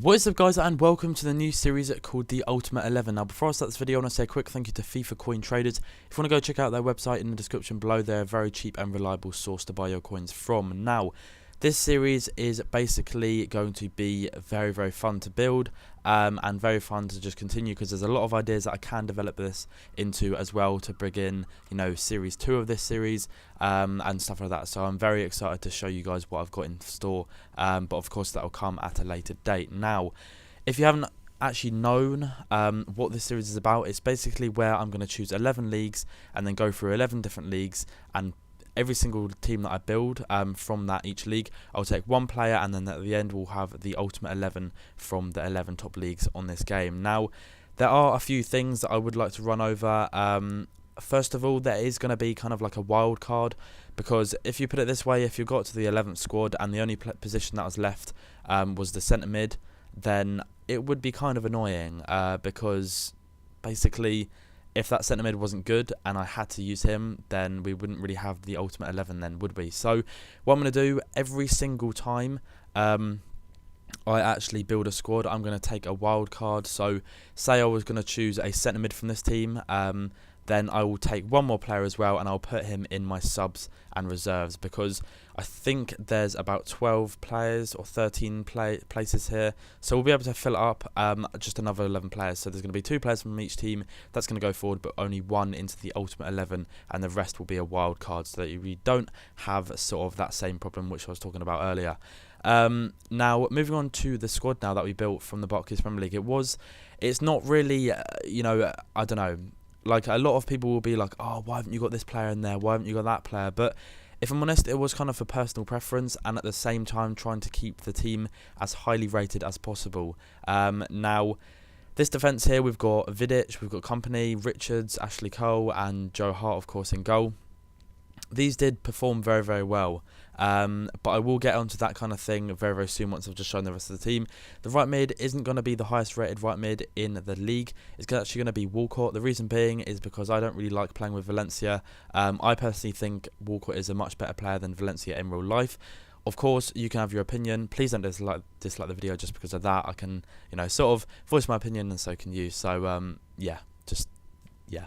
What is up, guys, and welcome to the new series called the Ultimate 11. Now, before I start this video, I want to say a quick thank you to FIFA coin traders. If you want to go check out their website in the description below, they're a very cheap and reliable source to buy your coins from. Now, this series is basically going to be very fun to build and very fun to just continue, because there's a lot of ideas that I can develop this into as well to bring in, you know, series 2 of this series and stuff like that. So I'm very excited to show you guys what I've got in store, but of course that will come at a later date. Now, if you haven't actually known what this series is about, it's basically where I'm going to choose 11 leagues and then go through 11 different leagues, and every single team that I build from that each league, I'll take one player, and then at the end we'll have the Ultimate 11 from the 11 top leagues on this game. Now, there are a few things that I would like to run over. First of all, there is going to be kind of like a wild card, because if you put it this way, if you got to the 11th squad and the only position that was left was the centre mid, then it would be kind of annoying, because basically if that centre mid wasn't good and I had to use him, then we wouldn't really have the Ultimate 11 then, would we? So what I'm going to do every single time I actually build a squad, I'm going to take a wild card. So say I was going to choose a centre mid from this team, then I will take one more player as well, and I'll put him in my subs and reserves, because I think there's about 12 players or 13 places here, so we'll be able to fill it up just another 11 players. So there's going to be 2 players from each team that's going to go forward, but only 1 into the Ultimate 11, and the rest will be a wild card, so that we don't have sort of that same problem which I was talking about earlier. Now, moving on to the squad now that we built from the Barclays Premier League, it's not really, you know, I don't know, like a lot of people will be like, oh, why haven't you got this player in there? Why haven't you got that player? But if I'm honest, it was kind of for personal preference, and at the same time trying to keep the team as highly rated as possible. Now, this defence here, we've got Vidic, we've got Company, Richards, Ashley Cole, and Joe Hart, of course, in goal. These did perform very well, but I will get onto that kind of thing very soon once I've just shown the rest of the team. The right mid isn't going to be the highest rated right mid in the league. It's actually going to be Walcott. The reason being is because I don't really like playing with Valencia. I personally think Walcott is a much better player than Valencia in real life. Of course, you can have your opinion. Please don't dislike the video just because of that. I can, you know, sort of voice my opinion, and so can you. So yeah, just yeah.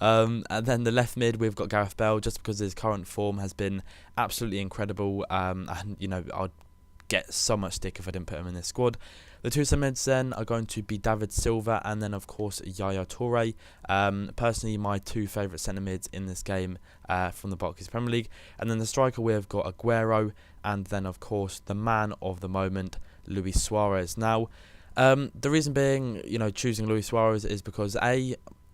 And then the left mid, we've got Gareth Bale, just because his current form has been absolutely incredible, and you know, I'd get so much stick if I didn't put him in this squad. The 2 centre mids then are going to be David Silva and then of course Yaya Toure. Personally, my 2 favourite centre mids in this game from the Barclays Premier League. And then the striker, we've got Aguero, and then of course the man of the moment, Luis Suarez. Now, the reason being, you know, choosing Luis Suarez is because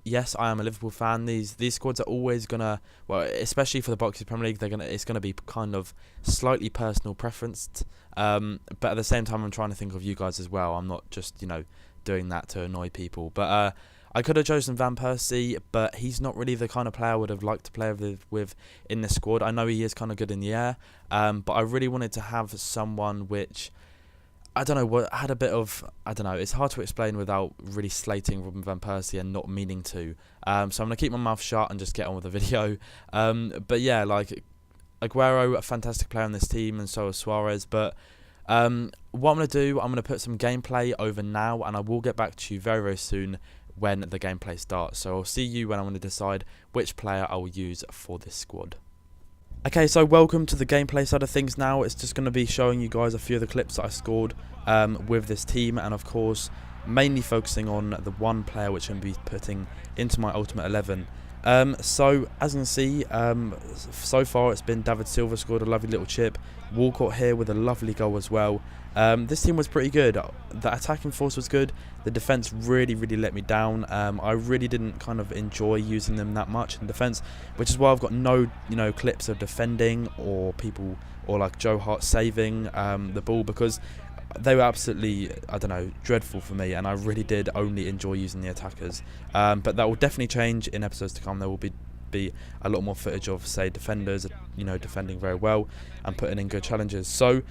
yes, I am a Liverpool fan. These squads are always gonna, well, especially for the Barclays Premier League, it's gonna be kind of slightly personal preferenced. But at the same time, I'm trying to think of you guys as well. I'm not just, you know, doing that to annoy people. But I could have chosen Van Persie, but he's not really the kind of player I would have liked to play with in this squad. I know he is kind of good in the air, but I really wanted to have someone which, I don't know, what had a bit of, I don't know, it's hard to explain without really slating Robin Van Persie and not meaning to. So I'm going to keep my mouth shut and just get on with the video. But yeah, like, Aguero, a fantastic player on this team, and so is Suarez. But what I'm going to do, I'm going to put some gameplay over now, and I will get back to you very soon when the gameplay starts. So I'll see you when I'm going to decide which player I will use for this squad. Okay, so welcome to the gameplay side of things now. It's just going to be showing you guys a few of the clips that I scored with this team, and of course mainly focusing on the one player which I'm going to be putting into my Ultimate 11. So as you can see, so far it's been David Silva scored a lovely little chip, Walcott here with a lovely goal as well. This team was pretty good. The attacking force was good. The defense really let me down. I really didn't kind of enjoy using them that much in defense, which is why I've got no, you know, clips of defending or people, or like Joe Hart saving the ball, because they were absolutely, I don't know, dreadful for me, and I really did only enjoy using the attackers. But that will definitely change in episodes to come. There will be a lot more footage of, say, defenders, you know, defending very well and putting in good challenges. So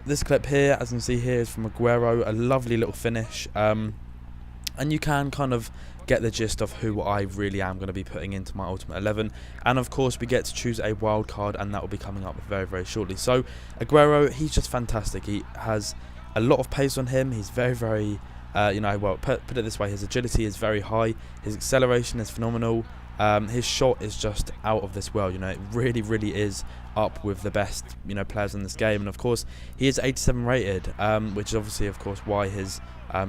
this clip here, as you can see here, is from Aguero, a lovely little finish, and you can kind of get the gist of who I really am going to be putting into my Ultimate 11. And of course we get to choose a wild card, and that will be coming up very shortly. So Aguero, he's just fantastic. He has a lot of pace on him. He's very, you know, well, put it this way, his agility is very high, his acceleration is phenomenal, his shot is just out of this world. You know, it really is up with the best, you know, players in this game. And of course, he is 87 rated, which is obviously, of course, why his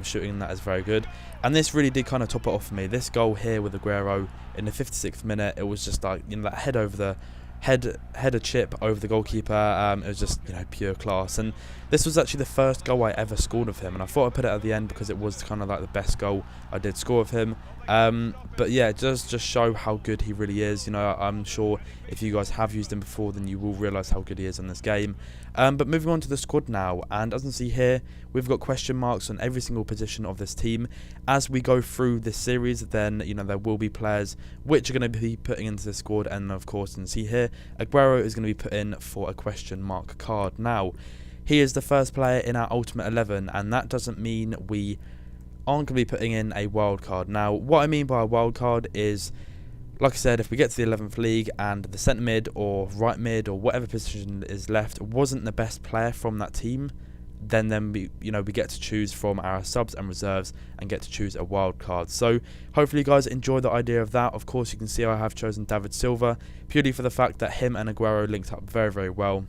shooting in that is very good. And this really did kind of top it off for me. This goal here with Aguero in the 56th minute, it was just like, you know, that head over the header chip over the goalkeeper. It was just, you know, pure class. And this was actually the first goal I ever scored of him, and I thought I'd put it at the end because it was kind of like the best goal I did score of him. But yeah, it does just show how good he really is. You know, I'm sure if you guys have used him before, then you will realise how good he is in this game. But moving on to the squad now, and as you can see here, we've got question marks on every single position of this team. As we go through this series, then, you know, there will be players which are going to be putting into the squad, and of course, you can see here, Aguero is going to be put in for a question mark card. Now, he is the first player in our Ultimate 11, and that doesn't mean we aren't going to be putting in a wild card. Now, what I mean by a wild card is, like I said, if we get to the 11th league and the centre mid or right mid or whatever position is left wasn't the best player from that team, then we, you know, we get to choose from our subs and reserves and get to choose a wild card. So hopefully you guys enjoy the idea of that. Of course, you can see I have chosen David Silva purely for the fact that him and Aguero linked up very well,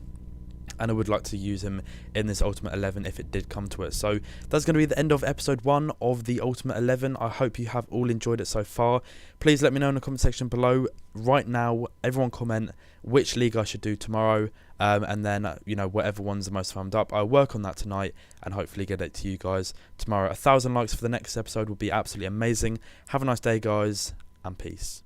and I would like to use him in this Ultimate 11 if it did come to it. So that's going to be the end of episode 1 of the Ultimate 11. I hope you have all enjoyed it so far. Please let me know in the comment section below. Right now, everyone comment which league I should do tomorrow, and then, you know, whatever one's the most thumbed up. I'll work on that tonight and hopefully get it to you guys tomorrow. 1,000 likes for the next episode would be absolutely amazing. Have a nice day, guys, and peace.